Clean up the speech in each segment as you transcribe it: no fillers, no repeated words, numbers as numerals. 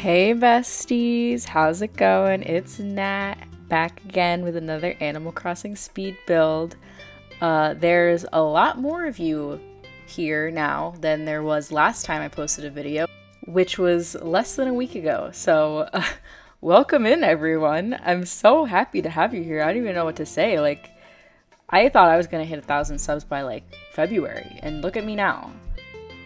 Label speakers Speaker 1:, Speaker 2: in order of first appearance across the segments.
Speaker 1: Hey besties, how's it going? It's Nat back again with another Animal Crossing speed build. There's a lot more of you here now than there was last time I posted a video, which was less than a week ago. So welcome in everyone. I'm so happy to have you here. I don't even know what to say. I thought I was gonna hit 1,000 subs by February, and look at me now.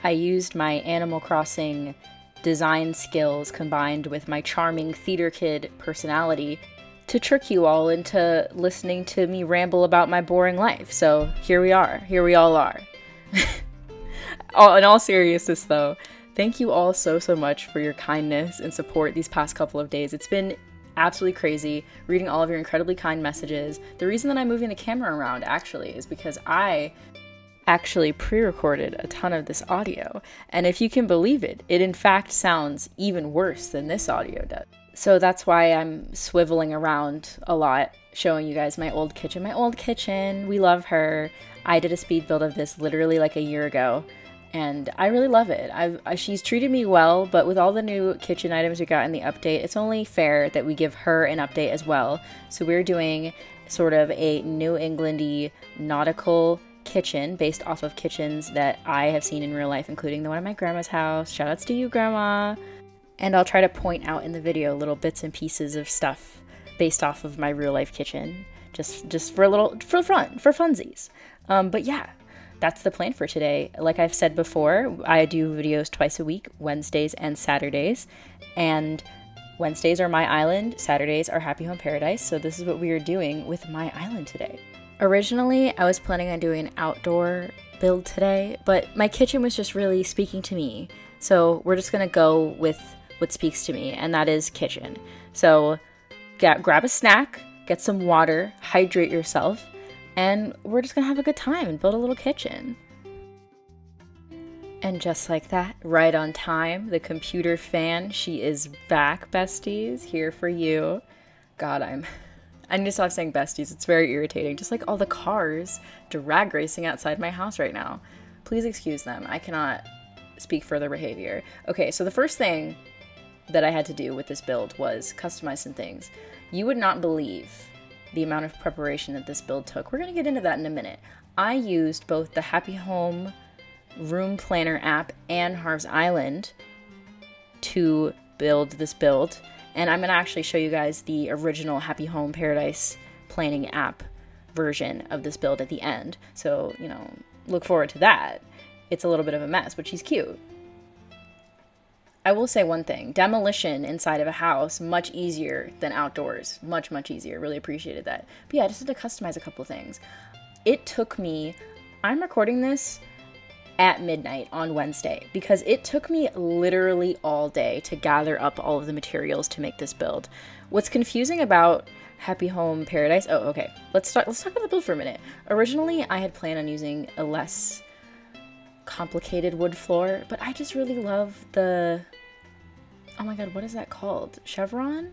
Speaker 1: I used my Animal Crossing design skills combined with my charming theater kid personality to trick you all into listening to me ramble about my boring life. So here we are. Here we all are. In all seriousness though, thank you all so much for your kindness and support these past couple of days. It's been absolutely crazy reading all of your incredibly kind messages. The reason that I'm moving the camera around actually is because I actually pre-recorded a ton of this audio, and if you can believe it, it in fact sounds even worse than this audio does. So that's why I'm swiveling around a lot, showing you guys my old kitchen. My old kitchen, we love her. I did a speed build of this literally like a year ago, and I really love it. She's treated me well, but with all the new kitchen items we got in the update, it's only fair that we give her an update as well. So we're doing sort of a New England-y nautical kitchen based off of kitchens that I have seen in real life, including the one at my grandma's house. Shout outs to you, Grandma. And I'll try to point out in the video little bits and pieces of stuff based off of my real life kitchen, just for funsies. But yeah, that's the plan for today. Like I've said before, I do videos twice a week, Wednesdays and Saturdays, and Wednesdays are my island, Saturdays are Happy Home Paradise. So this is what we are doing with my island today. Originally, I was planning on doing an outdoor build today, but my kitchen was just really speaking to me. So we're just gonna go with what speaks to me, and that is kitchen. So grab a snack, get some water, hydrate yourself, and we're just gonna have a good time and build a little kitchen. And just like that, right on time, the computer fan, she is back, besties, here for you. God, I need to stop saying besties. It's very irritating. Just like all the cars drag racing outside my house right now. Please excuse them. I cannot speak for their behavior. Okay, so the first thing that I had to do with this build was customize some things. You would not believe the amount of preparation that this build took. We're going to get into that in a minute. I used both the Happy Home Room Planner app and Harv's Island to build this build. And I'm going to actually show you guys the original Happy Home Paradise planning app version of this build at the end. So, look forward to that. It's a little bit of a mess, but she's cute. I will say one thing. Demolition inside of a house, much easier than outdoors. Much easier. Really appreciated that. But yeah, I just had to customize a couple of things. It took me... I'm recording this at midnight on Wednesday because it took me literally all day to gather up all of the materials to make this build. What's confusing about Happy Home Paradise... Oh, okay. Let's talk about the build for a minute. Originally, I had planned on using a less complicated wood floor, but I just really love the... Oh my god, what is that called? Chevron?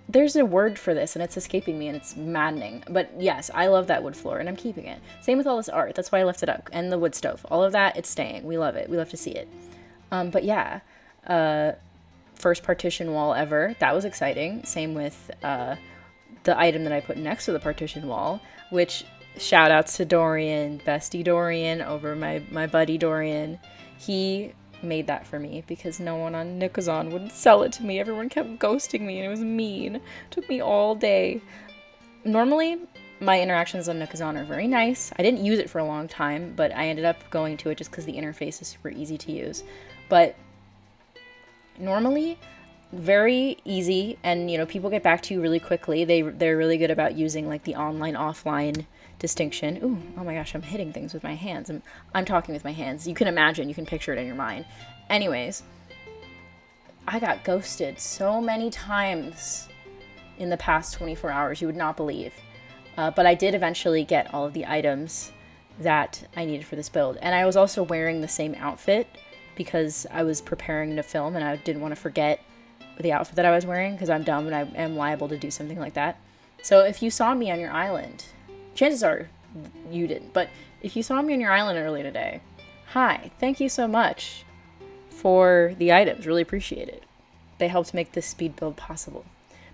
Speaker 1: There's a word for this, and it's escaping me, and it's maddening. But yes, I love that wood floor, and I'm keeping it. Same with all this art. That's why I left it up. And the wood stove. All of that, it's staying. We love it. We love to see it. But yeah, first partition wall ever. That was exciting. Same with the item that I put next to the partition wall, which shout outs to Dorian, bestie Dorian, over my buddy Dorian. He made that for me because no one on Nicozon would sell it to me. Everyone kept ghosting me and it was mean. It took me all day. Normally, my interactions on Nicozon are very nice. I didn't use it for a long time, but I ended up going to it just because the interface is super easy to use. But normally, very easy, and people get back to you really quickly. They're really good about using the online offline distinction. Ooh, oh my gosh, I'm hitting things with my hands. I'm talking with my hands. You can imagine, you can picture it in your mind. Anyways, I got ghosted so many times in the past 24 hours, you would not believe. But I did eventually get all of the items that I needed for this build. And I was also wearing the same outfit because I was preparing to film and I didn't want to forget the outfit that I was wearing because I'm dumb and I am liable to do something like that. So if you saw me on your island, chances are you didn't, but if you saw me on your island early today, hi, thank you so much for the items. Really appreciate it. they helped make this speed build possible.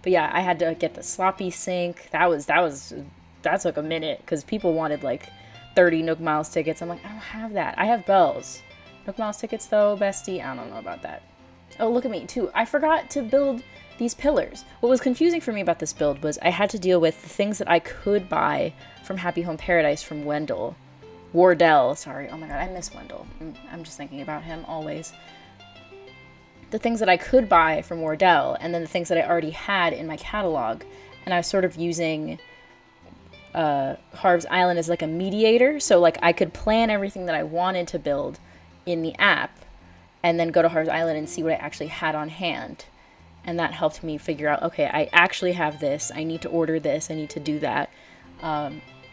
Speaker 1: But yeah, I had to get the sloppy sink. That took a minute because people wanted like 30 Nook Miles tickets. I'm like, I don't have that. I have bells. Nook Miles tickets though, bestie, I don't know about that. Oh, look at me too. I forgot to build these pillars. What was confusing for me about this build was I had to deal with the things that I could buy from Happy Home Paradise from Wardell, sorry. Oh my god, I miss Wendell. I'm just thinking about him always. The things that I could buy from Wardell, and then the things that I already had in my catalog. And I was sort of using Harv's Island as like a mediator. So like I could plan everything that I wanted to build in the app and then go to Harv's Island and see what I actually had on hand. And that helped me figure out, okay, I actually have this. I need to order this. I need to do that.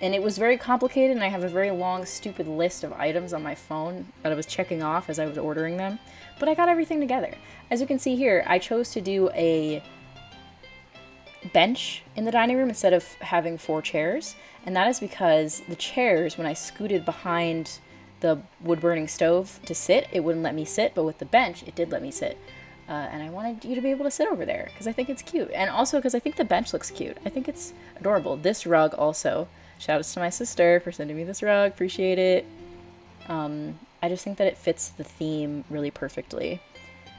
Speaker 1: And it was very complicated, and I have a very long, stupid list of items on my phone that I was checking off as I was ordering them. But I got everything together. As you can see here, I chose to do a bench in the dining room instead of having 4 chairs. And that is because the chairs, when I scooted behind the wood-burning stove to sit, it wouldn't let me sit. But with the bench, it did let me sit. And I wanted you to be able to sit over there because I think it's cute. And also because I think the bench looks cute. I think it's adorable. This rug also... Shout outs to my sister for sending me this rug. Appreciate it. I just think that it fits the theme really perfectly.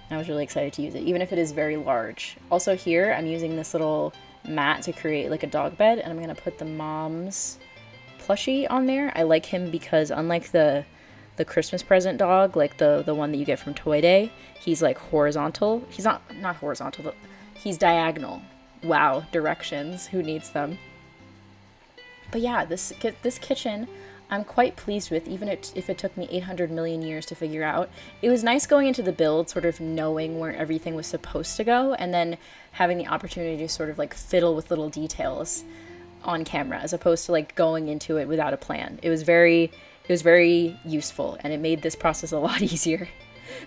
Speaker 1: And I was really excited to use it, even if it is very large. Also here, I'm using this little mat to create like a dog bed, and I'm going to put the mom's plushie on there. I like him because unlike the Christmas present dog, like the one that you get from Toy Day, he's like horizontal. He's not horizontal, he's diagonal. Wow, directions. Who needs them? But yeah, this kitchen, I'm quite pleased with, even if it took me 800 million years to figure out. It was nice going into the build, sort of knowing where everything was supposed to go, and then having the opportunity to sort of like fiddle with little details on camera, as opposed to like going into it without a plan. It was very useful, and it made this process a lot easier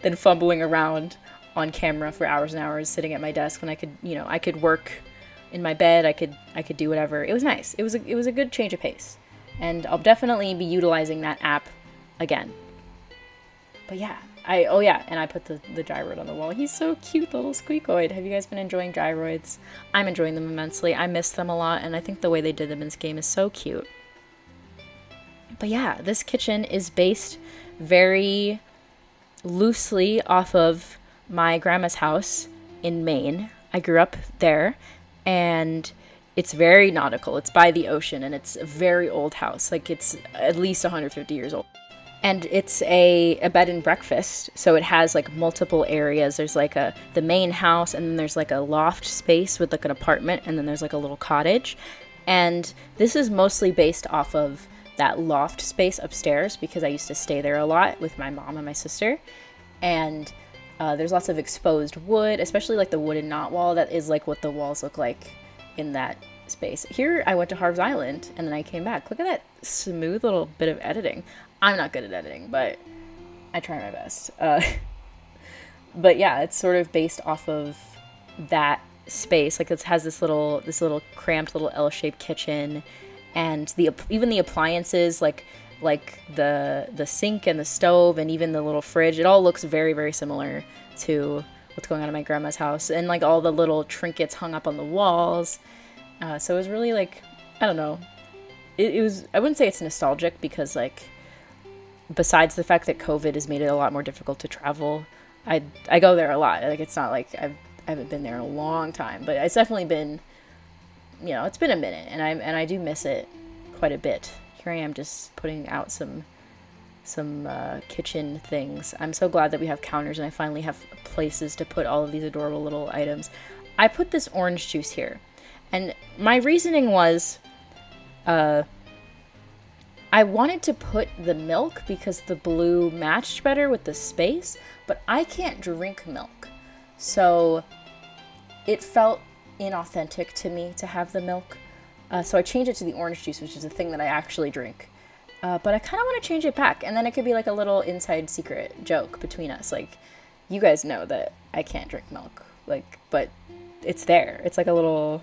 Speaker 1: than fumbling around on camera for hours and hours, sitting at my desk when I could work in my bed. I could do whatever. It was nice. It was a good change of pace, and I'll definitely be utilizing that app again. But yeah, and I put the gyroid on the wall. He's so cute, the little squeakoid. Have you guys been enjoying gyroids? I'm enjoying them immensely. I miss them a lot, and I think the way they did them in this game is so cute. But yeah, this kitchen is based very loosely off of my grandma's house in Maine. I grew up there. And it's very nautical. It's by the ocean, and it's a very old house. Like, it's at least 150 years old. And it's a bed and breakfast, so it has like multiple areas. There's like the main house, and then there's like a loft space with like an apartment, and then there's like a little cottage. And this is mostly based off of that loft space upstairs because I used to stay there a lot with my mom and my sister. And there's lots of exposed wood, especially like the wooden knot wall. That is like what the walls look like in that space. Here I went to Harv's Island and then I came back. Look at that smooth little bit of editing. I'm not good at editing, but I try my best. But yeah, it's sort of based off of that space. Like it has this little cramped little L-shaped kitchen, and even the appliances like the sink and the stove and even the little fridge, it all looks very, very similar to what's going on in my grandma's house, and like all the little trinkets hung up on the walls. So it was really like, I don't know, it was, I wouldn't say it's nostalgic because like besides the fact that COVID has made it a lot more difficult to travel, I go there a lot. Like it's not like I haven't been there in a long time, but it's definitely been, you know, it's been a minute, and I do miss it quite a bit. Here I am just putting out some kitchen things. I'm so glad that we have counters and I finally have places to put all of these adorable little items. I put this orange juice here, and my reasoning was I wanted to put the milk because the blue matched better with the space, but I can't drink milk. So it felt inauthentic to me to have the milk. So I changed it to the orange juice, which is a thing that I actually drink. But I kind of want to change it back. And then it could be like a little inside secret joke between us. Like, you guys know that I can't drink milk. Like, but it's there. It's like a little,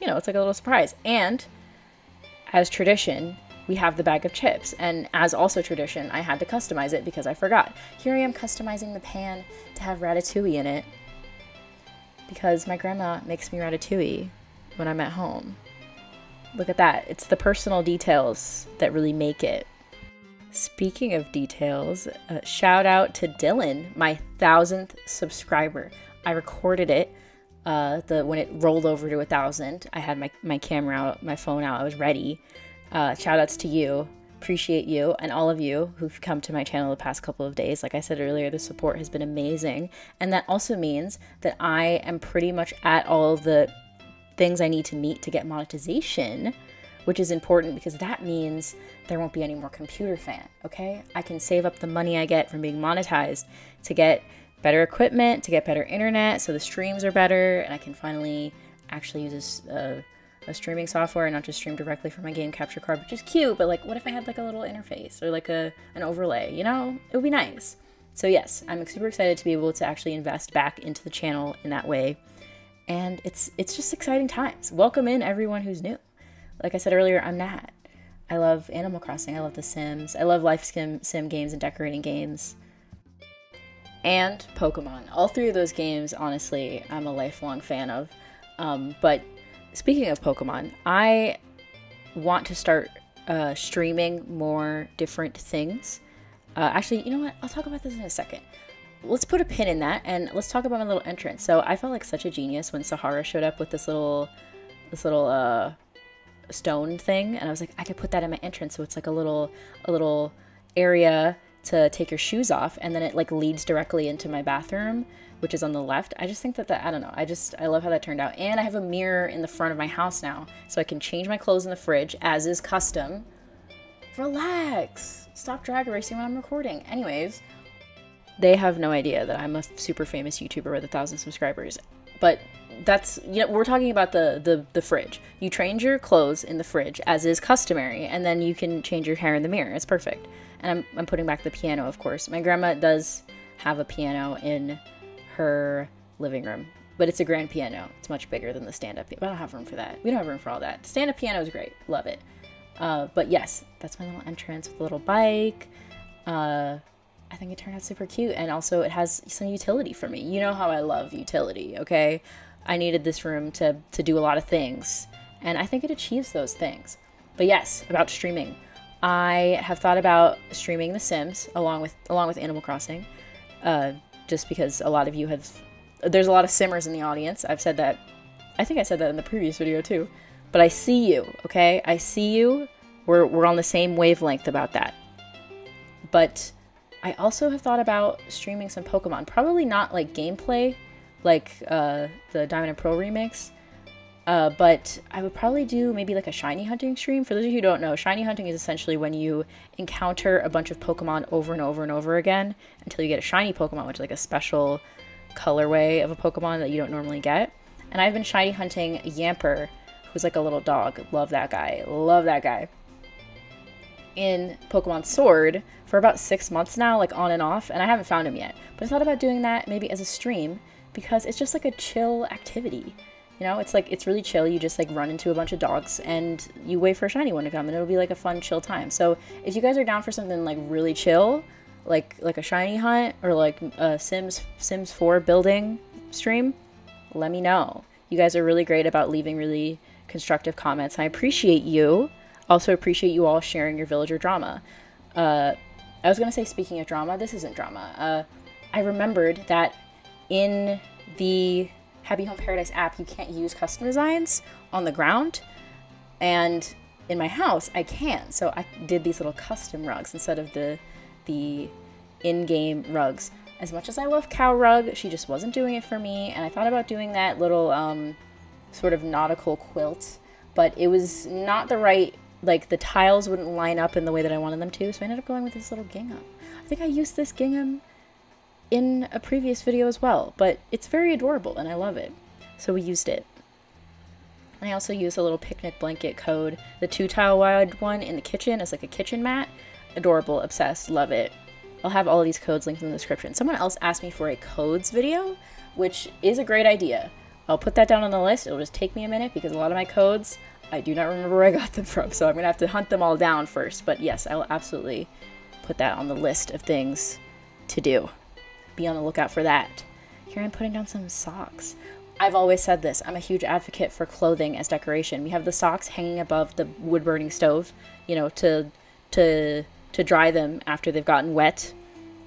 Speaker 1: you know, it's like a little surprise. And as tradition, we have the bag of chips. And as also tradition, I had to customize it because I forgot. Here I am customizing the pan to have ratatouille in it. because my grandma makes me ratatouille when I'm at home. Look at that. It's the personal details that really make it. Speaking of details, shout out to Dylan, my 1,000th subscriber. I recorded it when it rolled over to 1,000. I had my camera out, my phone out. I was ready. Shout outs to you. Appreciate you and all of you who've come to my channel the past couple of days. Like I said earlier, the support has been amazing. And that also means that I am pretty much at all of the things I need to meet to get monetization, which is important because that means there won't be any more computer fan, okay? I can save up the money I get from being monetized to get better equipment, to get better internet, so the streams are better, and I can finally actually use a streaming software and not just stream directly from my game capture card, which is cute, but like, what if I had like a little interface or like an overlay, you know? It would be nice. So yes, I'm super excited to be able to actually invest back into the channel in that way. And it's just exciting times. Welcome in everyone who's new. Like I said earlier, I'm Nat. I love Animal Crossing. I love The Sims. I love life sim games and decorating games. And Pokemon. All three of those games, honestly, I'm a lifelong fan of. But speaking of Pokemon, I want to start streaming more different things. Actually, you know what? I'll talk about this in a second. Let's put a pin in that and let's talk about my little entrance. So I felt like such a genius when Sahara showed up with this little stone thing, and I was like, I could put that in my entrance, so it's like a little area to take your shoes off, and then it like leads directly into my bathroom, which is on the left. I just think that I don't know, I love how that turned out. And I have a mirror in the front of my house now, so I can change my clothes in the fridge as is custom. Relax, stop drag racing when I'm recording. Anyways, they have no idea that I'm a super famous YouTuber with 1,000 subscribers, but that's, you know, we're talking about the fridge. You change your clothes in the fridge as is customary, and then you can change your hair in the mirror. It's perfect. And I'm putting back the piano, of course. My grandma does have a piano in her living room, but it's a grand piano. It's much bigger than the stand-up piano. I don't have room for that. We don't have room for all that. Stand-up piano is great. Love it. But yes, that's my little entrance with a little bike. I think it turned out super cute, and also it has some utility for me. You know how I love utility, okay? I needed this room to do a lot of things, and I think it achieves those things. But yes, about streaming. I have thought about streaming The Sims along with Animal Crossing, just because a lot of you there's a lot of Simmers in the audience. I've said that, I think I said that in the previous video too, but I see you, okay? I see you. We're on the same wavelength about that. But I also have thought about streaming some Pokemon, probably not like gameplay, like the Diamond and Pearl remakes, but I would probably do maybe like a shiny hunting stream. For those of you who don't know, shiny hunting is essentially when you encounter a bunch of Pokemon over and over and over again until you get a shiny Pokemon, which is like a special colorway of a Pokemon that you don't normally get. And I've been shiny hunting Yamper, who's like a little dog. Love that guy. Love that guy. In Pokemon Sword for about 6 months now, like on and off, and I haven't found him yet. But I thought about doing that maybe as a stream, because it's just like a chill activity. You know, it's like, it's really chill. You just like run into a bunch of dogs and you wait for a shiny one to come, and it'll be like a fun, chill time. So if you guys are down for something like really chill, like a shiny hunt or like a Sims 4 building stream, let me know. You guys are really great about leaving really constructive comments. I appreciate you. Also appreciate you all sharing your villager drama. I was going to say, speaking of drama, this isn't drama. I remembered that in the Happy Home Paradise app, you can't use custom designs on the ground. And in my house, I can. So I did these little custom rugs instead of the in-game rugs. As much as I love Cow Rug, she just wasn't doing it for me. And I thought about doing that little sort of nautical quilt, but it was not the right, like the tiles wouldn't line up in the way that I wanted them to. So I ended up going with this little gingham. I think I used this gingham in a previous video as well, but it's very adorable and I love it. So we used it. And I also used a little picnic blanket code, the 2-tile wide one in the kitchen as like a kitchen mat. Adorable, obsessed, love it. I'll have all of these codes linked in the description. Someone else asked me for a codes video, which is a great idea. I'll put that down on the list. It'll just take me a minute because a lot of my codes, I do not remember where I got them from, so I'm gonna have to hunt them all down first. But yes, I will absolutely put that on the list of things to do. Be on the lookout for that. Here I'm putting down some socks. I've always said this. I'm a huge advocate for clothing as decoration. We have the socks hanging above the wood burning stove, you know, to dry them after they've gotten wet.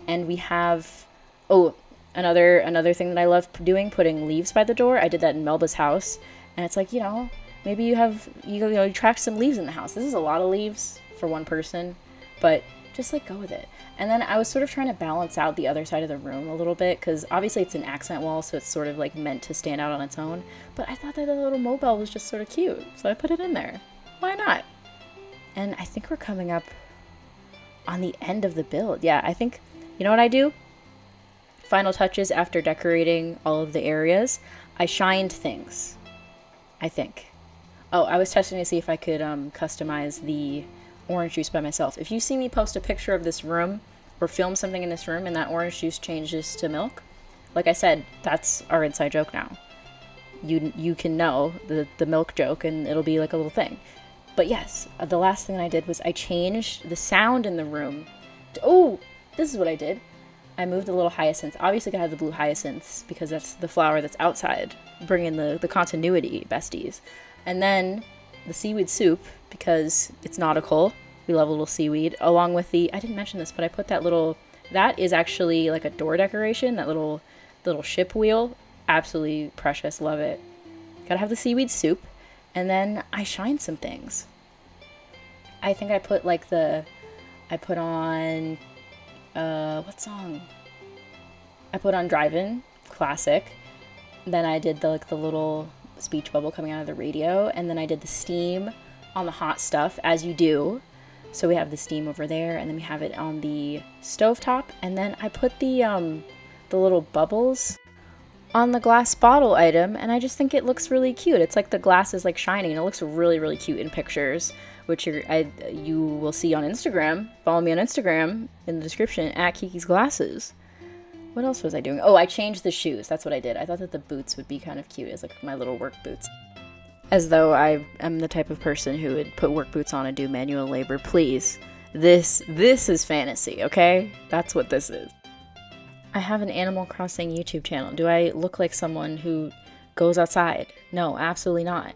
Speaker 1: And we have, oh, another thing that I love doing, putting leaves by the door. I did that in Melba's house, and it's like, you know, maybe you track some leaves in the house. This is a lot of leaves for one person, but just like go with it. And then I was sort of trying to balance out the other side of the room a little bit, because obviously it's an accent wall, so it's sort of like meant to stand out on its own. But I thought that the little mobile was just sort of cute, so I put it in there. Why not? And I think we're coming up on the end of the build. Yeah, I think, you know what I do? Final touches after decorating all of the areas. I shined things, I think. Oh, I was testing to see if I could customize the orange juice by myself. If you see me post a picture of this room or film something in this room and that orange juice changes to milk, like I said, that's our inside joke now. You can know the milk joke, and it'll be like a little thing. But yes, the last thing I did was I changed the sound in the room. Oh, this is what I did. I moved the little hyacinths. Obviously, I had the blue hyacinths because that's the flower that's outside, bringing the continuity, besties. And then the seaweed soup, because it's nautical. We love a little seaweed, along with I didn't mention this, but I put that is actually like a door decoration, that little ship wheel. Absolutely precious, love it. Gotta have the seaweed soup. And then I shined some things. I think I put on, what song? I put on Drive-In, classic. Then I did the little speech bubble coming out of the radio, and then I did the steam on the hot stuff, as you do. So we have the steam over there, and then we have it on the stovetop, and then I put the little bubbles on the glass bottle item, and I just think it looks really cute. It's like the glass is like shining. It looks really, really cute in pictures, which you will see on Instagram. Follow me on Instagram in the description, @Kiki's Glasses. What else was I doing? Oh, I changed the shoes. That's what I did. I thought that the boots would be kind of cute as like my little work boots. As though I am the type of person who would put work boots on and do manual labor. Please. This is fantasy, okay? That's what this is. I have an Animal Crossing YouTube channel. Do I look like someone who goes outside? No, absolutely not.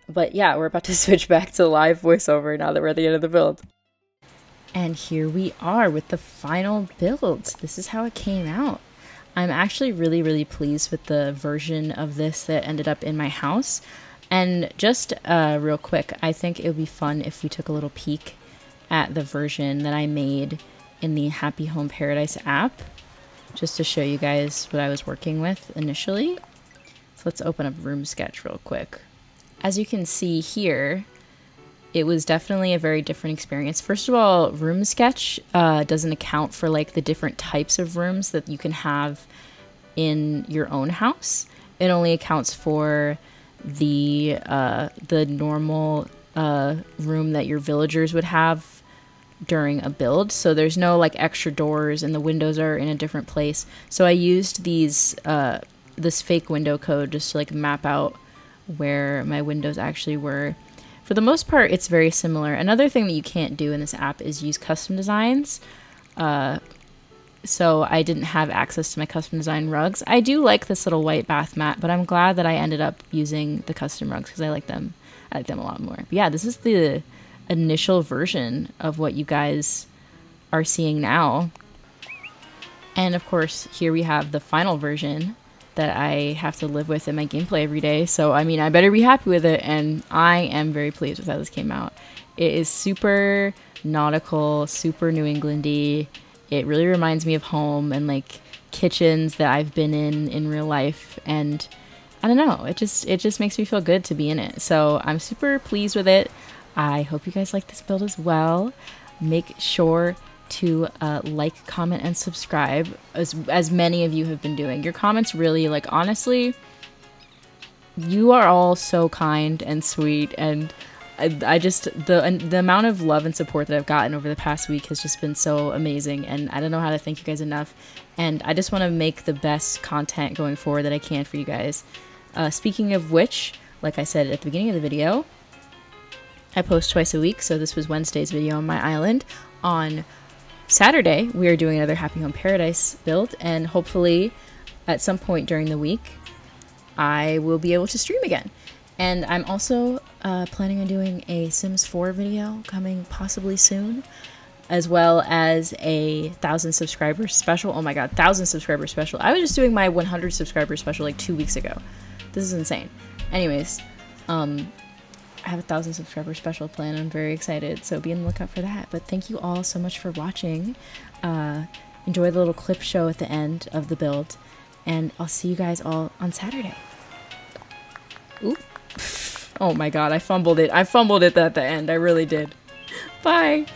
Speaker 1: But yeah, we're about to switch back to live voiceover now that we're at the end of the build. And here we are with the final build. This is how it came out. I'm actually really, really pleased with the version of this that ended up in my house. And just real quick, I think it would be fun if we took a little peek at the version that I made in the Happy Home Paradise app, just to show you guys what I was working with initially. So let's open up Room Sketch real quick. As you can see here, it was definitely a very different experience. First of all, Room Sketch doesn't account for like the different types of rooms that you can have in your own house. It only accounts for the normal room that your villagers would have during a build. So there's no like extra doors, and the windows are in a different place. So I used this fake window code just to like map out where my windows actually were. For the most part, it's very similar. Another thing that you can't do in this app is use custom designs. So I didn't have access to my custom design rugs. I do like this little white bath mat, but I'm glad that I ended up using the custom rugs because I like them. I like them a lot more. But yeah, this is the initial version of what you guys are seeing now. And of course, here we have the final version that I have to live with in my gameplay every day. So, I mean, I better be happy with it, and I am very pleased with how this came out. It is super nautical, super New England-y. It really reminds me of home and, like, kitchens that I've been in real life, and I don't know, it just makes me feel good to be in it. So, I'm super pleased with it. I hope you guys like this build as well. Make sure to like, comment, and subscribe, as many of you have been doing. Your comments really, like, honestly, you are all so kind and sweet, and I just, the amount of love and support that I've gotten over the past week has just been so amazing, and I don't know how to thank you guys enough, and I just want to make the best content going forward that I can for you guys. Speaking of which, like I said at the beginning of the video, I post twice a week, so this was Wednesday's video on my island. On Saturday, we are doing another Happy Home Paradise build, and hopefully at some point during the week, I will be able to stream again. And I'm also planning on doing a Sims 4 video coming possibly soon, as well as a 1,000 subscriber special. Oh my god, 1,000 subscriber special. I was just doing my 100 subscriber special like 2 weeks ago. This is insane. Anyways, I have a 1,000 subscriber special plan. I'm very excited, so be on the lookout for that. But thank you all so much for watching. Enjoy the little clip show at the end of the build, and I'll see you guys all on Saturday. Ooh. Oh my god, I fumbled it. I fumbled it at the end. I really did. Bye.